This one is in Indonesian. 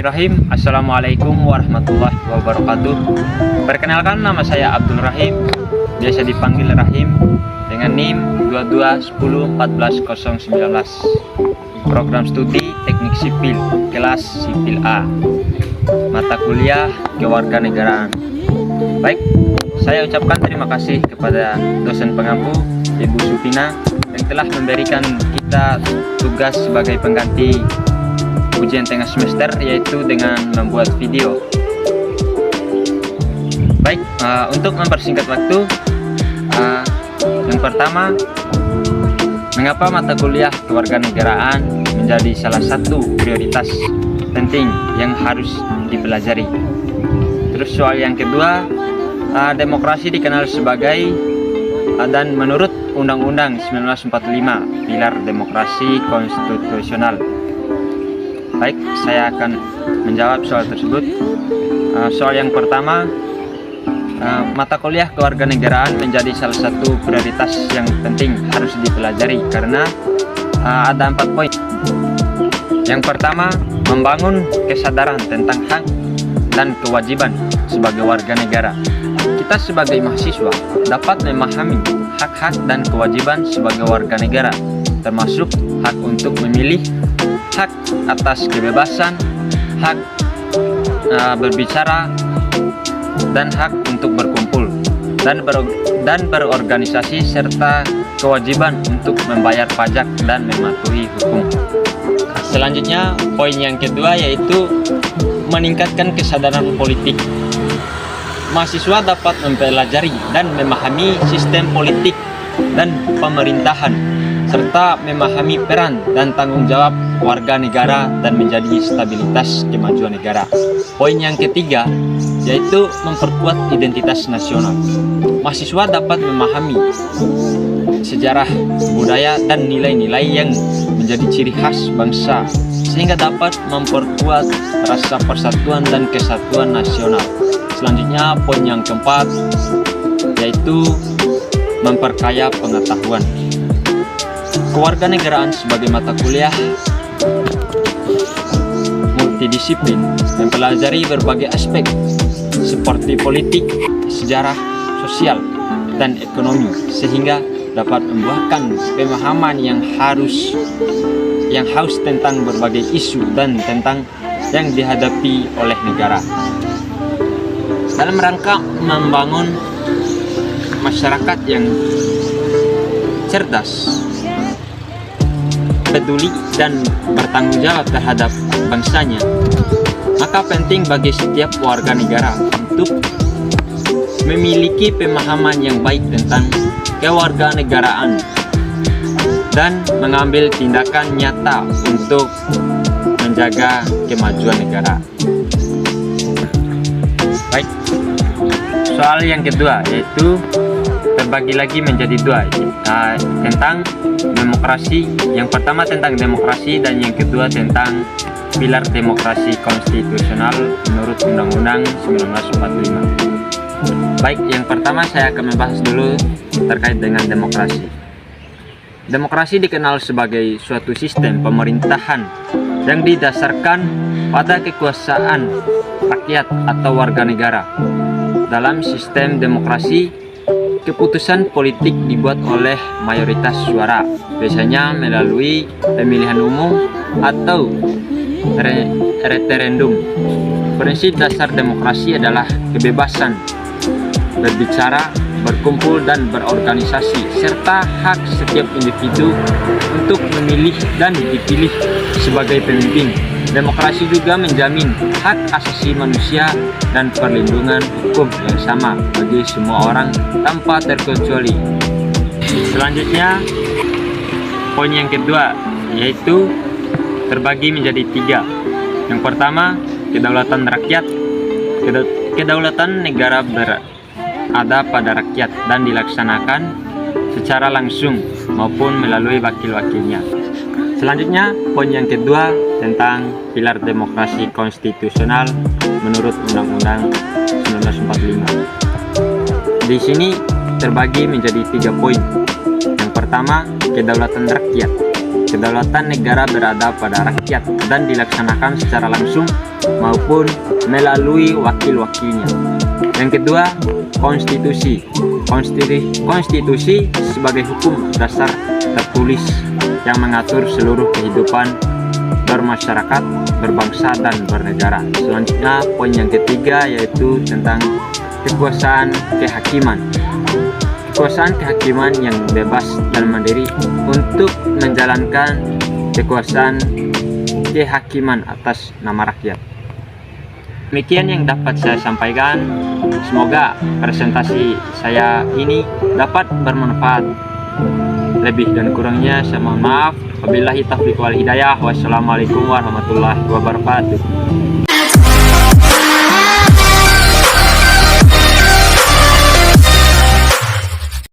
Bismillahirrahmanirrahim. Assalamualaikum warahmatullahi wabarakatuh. Perkenalkan, nama saya Abdul Rahim, biasa dipanggil Rahim, dengan NIM 2210140019. Program studi Teknik Sipil, kelas Sipil A, mata kuliah Kewarganegaraan. Baik, saya ucapkan terima kasih kepada dosen pengampu Ibu Supina yang telah memberikan kita tugas sebagai pengganti ujian tengah semester, yaitu dengan membuat video. Baik, untuk mempersingkat waktu, yang pertama, mengapa mata kuliah kewarganegaraan menjadi salah satu prioritas penting yang harus dipelajari. Terus soal yang kedua, demokrasi dikenal sebagai dan menurut Undang-Undang 1945 pilar demokrasi konstitusional. Baik, saya akan menjawab soal tersebut. Soal yang pertama, mata kuliah kewarganegaraan menjadi salah satu prioritas yang penting harus dipelajari karena ada 4 poin. Yang pertama, membangun kesadaran tentang hak dan kewajiban sebagai warga negara. Kita sebagai mahasiswa dapat memahami hak-hak dan kewajiban sebagai warga negara, termasuk hak untuk memilih, hak atas kebebasan, hak berbicara, dan hak untuk berkumpul dan berorganisasi, serta kewajiban untuk membayar pajak dan mematuhi hukum. Selanjutnya, poin yang kedua yaitu meningkatkan kesadaran politik. Mahasiswa dapat mempelajari dan memahami sistem politik dan pemerintahan, serta memahami peran dan tanggung jawab warga negara dan menjadi stabilitas kemajuan negara. Poin yang ketiga yaitu memperkuat identitas nasional. Mahasiswa dapat memahami sejarah, budaya, dan nilai-nilai yang menjadi ciri khas bangsa, sehingga dapat memperkuat rasa persatuan dan kesatuan nasional. Selanjutnya, poin yang keempat yaitu memperkaya pengetahuan. Kewarganegaraan sebagai mata kuliah multidisiplin mempelajari berbagai aspek seperti politik, sejarah, sosial, dan ekonomi, sehingga dapat membuahkan pemahaman yang haus tentang berbagai isu dan tentang yang dihadapi oleh negara. Dalam rangka membangun masyarakat yang cerdas, peduli, dan bertanggung jawab terhadap bangsanya, maka penting bagi setiap warga negara untuk memiliki pemahaman yang baik tentang kewarganegaraan dan mengambil tindakan nyata untuk menjaga kemajuan negara. Baik, soal yang kedua yaitu terbagi lagi menjadi dua, tentang demokrasi. Yang pertama tentang demokrasi dan yang kedua tentang pilar demokrasi konstitusional menurut Undang-Undang 1945. Baik, yang pertama saya akan membahas dulu terkait dengan demokrasi. Demokrasi dikenal sebagai suatu sistem pemerintahan yang didasarkan pada kekuasaan rakyat atau warga negara. Dalam sistem demokrasi, keputusan politik dibuat oleh mayoritas suara, biasanya melalui pemilihan umum atau referendum. Prinsip dasar demokrasi adalah kebebasan berbicara, berkumpul, dan berorganisasi, serta hak setiap individu untuk memilih dan dipilih sebagai pemimpin. Demokrasi juga menjamin hak asasi manusia dan perlindungan hukum yang sama bagi semua orang tanpa terkecuali. Selanjutnya, poin yang kedua yaitu terbagi menjadi 3. Yang pertama, kedaulatan rakyat. Kedaulatan negara berada pada rakyat dan dilaksanakan secara langsung maupun melalui wakil-wakilnya. Selanjutnya, poin yang kedua tentang pilar demokrasi konstitusional menurut Undang-Undang 1945. Di sini terbagi menjadi 3 poin. Yang pertama, kedaulatan rakyat. Kedaulatan negara berada pada rakyat dan dilaksanakan secara langsung maupun melalui wakil-wakilnya. Yang kedua, konstitusi. Konstitusi sebagai hukum dasar tertulis yang mengatur seluruh kehidupan bermasyarakat, berbangsa, dan bernegara. Selanjutnya, poin yang ketiga yaitu tentang kekuasaan kehakiman. Kekuasaan kehakiman yang bebas dan mandiri untuk menjalankan kekuasaan kehakiman atas nama rakyat. Demikian yang dapat saya sampaikan. Semoga presentasi saya ini dapat bermanfaat. Lebih dan kurangnya saya mohon maaf. Wabillahi taufiq wal hidayah. Wassalamualaikum warahmatullahi wabarakatuh.